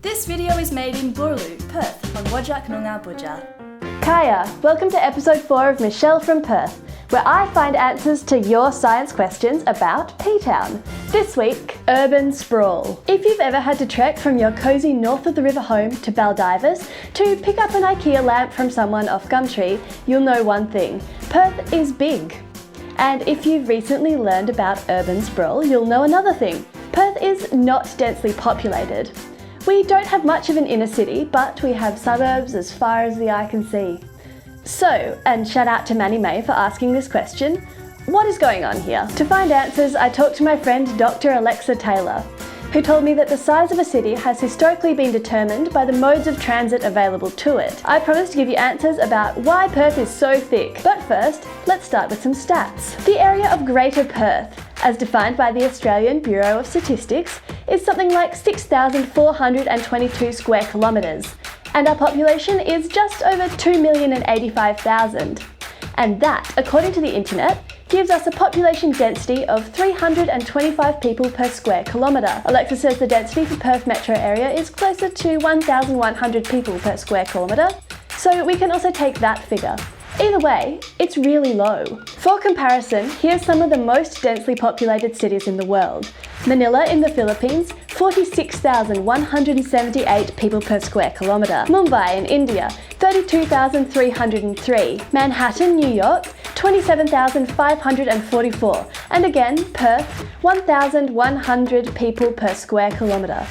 This video is made in Boorloo, Perth, on Wajak Noongar Budja. Kaya, welcome to episode 4 of Michelle from Perth, where I find answers to your science questions about P-Town. This week, urban sprawl. If you've ever had to trek from your cosy north of the river home to Baldivis to pick up an IKEA lamp from someone off Gumtree, you'll know one thing: Perth is big. And if you've recently learned about urban sprawl, you'll know another thing: Perth is not densely populated. We don't have much of an inner city, but we have suburbs as far as the eye can see. So, and shout out to Manny May for asking this question, what is going on here? To find answers, I talked to my friend Dr. Alexa Taylor, who told me that the size of a city has historically been determined by the modes of transit available to it. I promised to give you answers about why Perth is so thick, but first, let's start with some stats. The area of Greater Perth, as defined by the Australian Bureau of Statistics, is something like 6,422 square kilometres, and our population is just over 2,085,000. And that, according to the internet, gives us a population density of 325 people per square kilometre. Alexa says the density for Perth metro area is closer to 1,100 people per square kilometre, so we can also take that figure. Either way, it's really low. For comparison, here's some of the most densely populated cities in the world. Manila in the Philippines, 46,178 people per square kilometre. Mumbai in India, 32,303. Manhattan, New York, 27,544. And again, Perth, 1,100 people per square kilometre.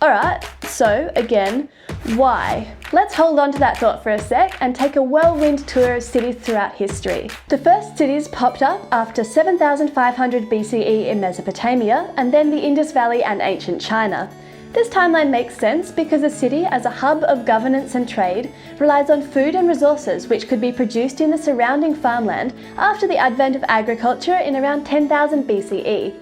Alright, so again, why? Let's hold on to that thought for a sec and take a whirlwind tour of cities throughout history. The first cities popped up after 7,500 BCE in Mesopotamia, and then the Indus Valley and ancient China. This timeline makes sense because a city, as a hub of governance and trade, relies on food and resources which could be produced in the surrounding farmland after the advent of agriculture in around 10,000 BCE.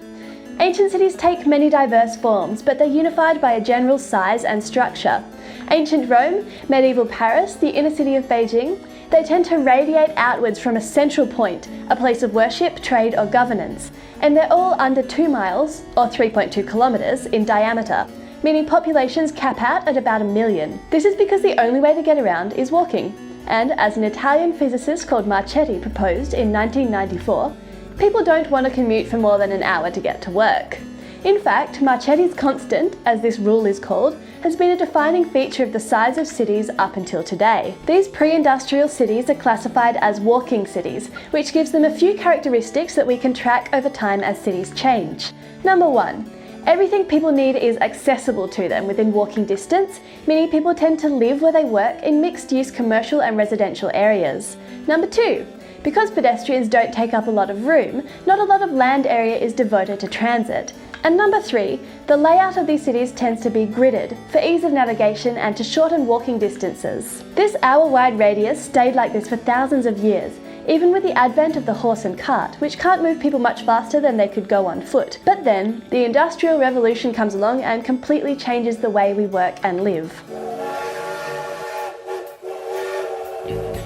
Ancient cities take many diverse forms, but they're unified by a general size and structure. Ancient Rome, medieval Paris, the inner city of Beijing, they tend to radiate outwards from a central point, a place of worship, trade or governance, and they're all under 2 miles, or 3.2 kilometres, in diameter, meaning populations cap out at about 1 million. This is because the only way to get around is walking, and as an Italian physicist called Marchetti proposed in 1994, people don't want to commute for more than an hour to get to work. In fact, Marchetti's constant, as this rule is called, has been a defining feature of the size of cities up until today. These pre-industrial cities are classified as walking cities, which gives them a few characteristics that we can track over time as cities change. Number 1. Everything people need is accessible to them within walking distance, meaning people tend to live where they work in mixed-use commercial and residential areas. Number 2. Because pedestrians don't take up a lot of room, not a lot of land area is devoted to transit. And number 3, the layout of these cities tends to be gridded for ease of navigation and to shorten walking distances. This hour-wide radius stayed like this for thousands of years, even with the advent of the horse and cart, which can't move people much faster than they could go on foot. But then, the Industrial Revolution comes along and completely changes the way we work and live.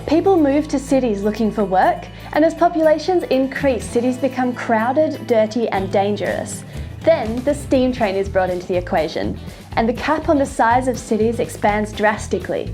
People move to cities looking for work, and as populations increase, cities become crowded, dirty and dangerous. Then the steam train is brought into the equation, and the cap on the size of cities expands drastically.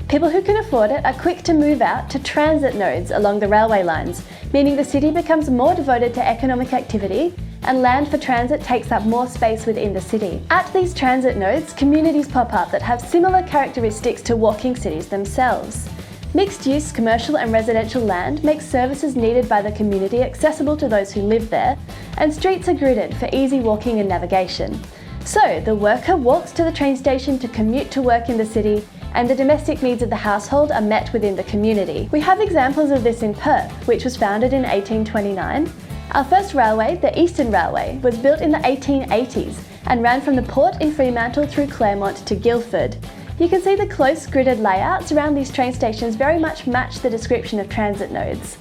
People who can afford it are quick to move out to transit nodes along the railway lines, meaning the city becomes more devoted to economic activity and land for transit takes up more space within the city. At these transit nodes, communities pop up that have similar characteristics to walking cities themselves. Mixed-use commercial and residential land makes services needed by the community accessible to those who live there, and streets are gridded for easy walking and navigation. So the worker walks to the train station to commute to work in the city, and the domestic needs of the household are met within the community. We have examples of this in Perth, which was founded in 1829. Our first railway, the Eastern Railway, was built in the 1880s and ran from the port in Fremantle through Claremont to Guildford. You can see the close gridded layouts around these train stations very much match the description of transit nodes.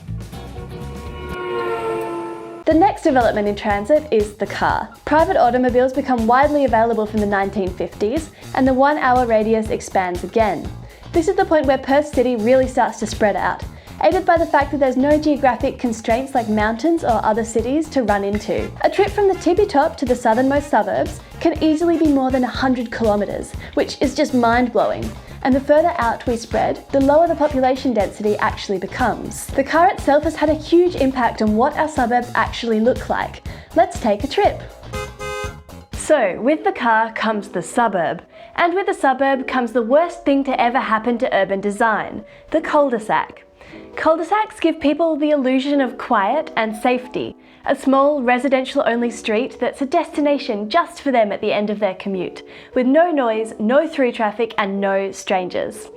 The next development in transit is the car. Private automobiles become widely available from the 1950s, and the 1 hour radius expands again. This is the point where Perth City really starts to spread out. aided by the fact that there's no geographic constraints like mountains or other cities to run into. A trip from the tippy top to the southernmost suburbs can easily be more than 100 kilometres, which is just mind-blowing. And the further out we spread, the lower the population density actually becomes. The car itself has had a huge impact on what our suburbs actually look like. Let's take a trip. So, with the car comes the suburb. And with the suburb comes the worst thing to ever happen to urban design, the cul-de-sac. Cul-de-sacs give people the illusion of quiet and safety, a small residential-only street that's a destination just for them at the end of their commute, with no noise, no through traffic and no strangers.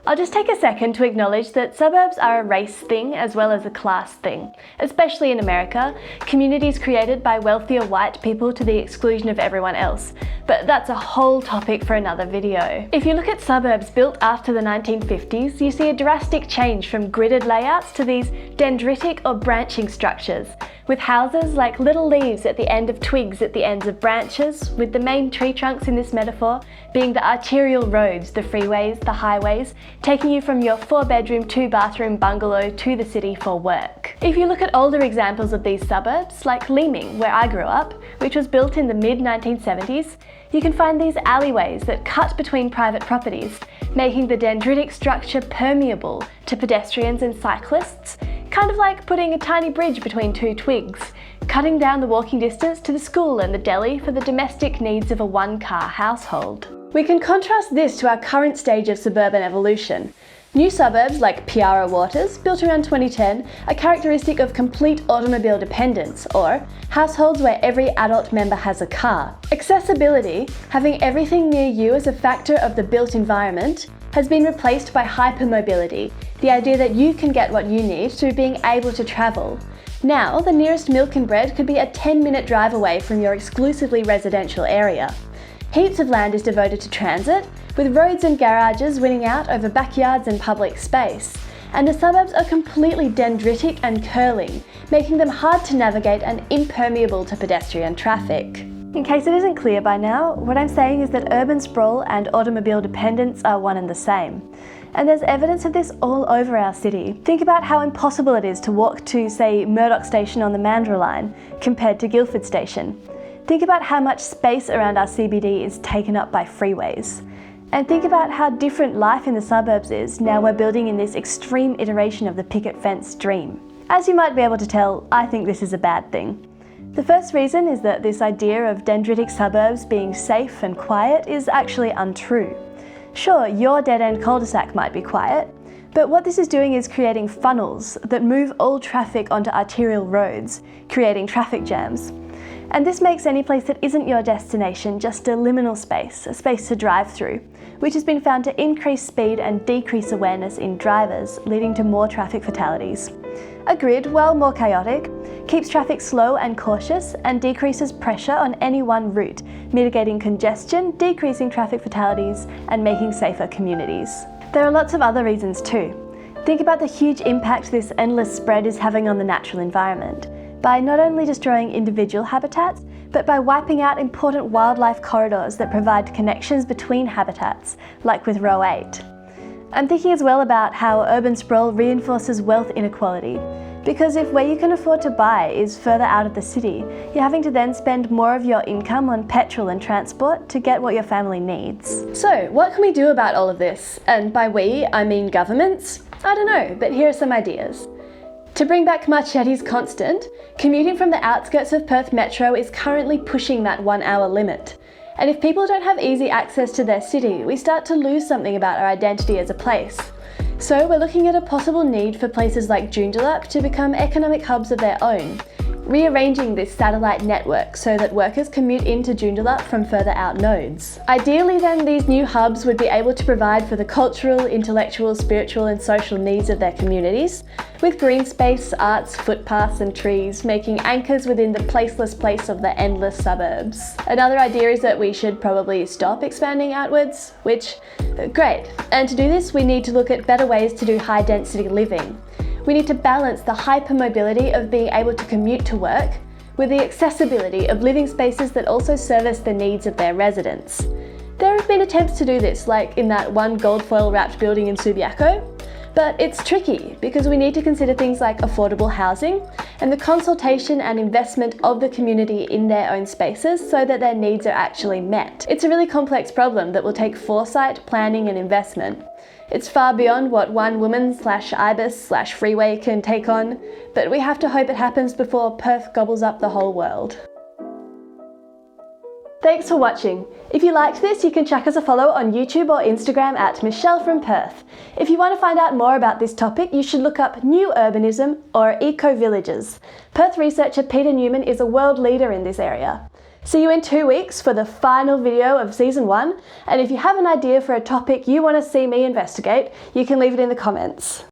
I'll just take a second to acknowledge that suburbs are a race thing as well as a class thing, especially in America, communities created by wealthier white people to the exclusion of everyone else. But that's a whole topic for another video. If you look at suburbs built after the 1950s, you see a drastic change from gridded layouts to these dendritic or branching structures, with houses like little leaves at the end of twigs at the ends of branches, with the main tree trunks in this metaphor being the arterial roads, the freeways, the highways, taking you from your 4-bedroom, 2-bathroom bungalow to the city for work. If you look at older examples of these suburbs, like Leeming, where I grew up, which was built in the mid-1970s, you can find these alleyways that cut between private properties, making the dendritic structure permeable to pedestrians and cyclists, kind of like putting a tiny bridge between two twigs, cutting down the walking distance to the school and the deli for the domestic needs of a one-car household. We can contrast this to our current stage of suburban evolution. New suburbs like Piara Waters, built around 2010, are characteristic of complete automobile dependence, or households where every adult member has a car. Accessibility, having everything near you as a factor of the built environment, has been replaced by hypermobility, the idea that you can get what you need through being able to travel. Now, the nearest milk and bread could be a 10-minute drive away from your exclusively residential area. Heaps of land is devoted to transit, with roads and garages winning out over backyards and public space. And the suburbs are completely dendritic and curling, making them hard to navigate and impermeable to pedestrian traffic. In case it isn't clear by now, what I'm saying is that urban sprawl and automobile dependence are one and the same. And there's evidence of this all over our city. Think about how impossible it is to walk to, say, Murdoch Station on the Mandurah line, compared to Guildford Station. Think about how much space around our CBD is taken up by freeways. And think about how different life in the suburbs is now we're building in this extreme iteration of the picket fence dream. As you might be able to tell, I think this is a bad thing. The first reason is that this idea of dendritic suburbs being safe and quiet is actually untrue. Sure, your dead-end cul-de-sac might be quiet, but what this is doing is creating funnels that move all traffic onto arterial roads, creating traffic jams. And this makes any place that isn't your destination just a liminal space, a space to drive through, which has been found to increase speed and decrease awareness in drivers, leading to more traffic fatalities. A grid, while more chaotic, keeps traffic slow and cautious and decreases pressure on any one route, mitigating congestion, decreasing traffic fatalities, and making safer communities. There are lots of other reasons too. Think about the huge impact this endless spread is having on the natural environment, by not only destroying individual habitats, but by wiping out important wildlife corridors that provide connections between habitats, like with Row 8. I'm thinking as well about how urban sprawl reinforces wealth inequality, because if where you can afford to buy is further out of the city, you're having to then spend more of your income on petrol and transport to get what your family needs. So, what can we do about all of this? And by we, I mean governments? I don't know, but here are some ideas. To bring back Marchetti's constant, commuting from the outskirts of Perth Metro is currently pushing that 1-hour limit. And if people don't have easy access to their city, we start to lose something about our identity as a place. So we're looking at a possible need for places like Joondalup to become economic hubs of their own, rearranging this satellite network so that workers commute into Joondalup from further out nodes. Ideally then, these new hubs would be able to provide for the cultural, intellectual, spiritual and social needs of their communities, with green space, arts, footpaths and trees making anchors within the placeless place of the endless suburbs. Another idea is that we should probably stop expanding outwards, which, great. And to do this, we need to look at better ways to do high density living. We need to balance the hypermobility of being able to commute to work with the accessibility of living spaces that also service the needs of their residents. There have been attempts to do this, like in that one gold foil wrapped building in Subiaco, But it's tricky because we need to consider things like affordable housing and the consultation and investment of the community in their own spaces so that their needs are actually met. It's a really complex problem that will take foresight, planning and investment. It's far beyond what one woman/ibis/freeway can take on, but we have to hope it happens before Perth gobbles up the whole world. Thanks for watching. If you liked this, you can chuck us a follow on YouTube or Instagram at Michelle from Perth. If you want to find out more about this topic, you should look up New Urbanism or Eco-Villages. Perth researcher Peter Newman is a world leader in this area. See you in 2 weeks for the final video of season 1, and if you have an idea for a topic you want to see me investigate, you can leave it in the comments.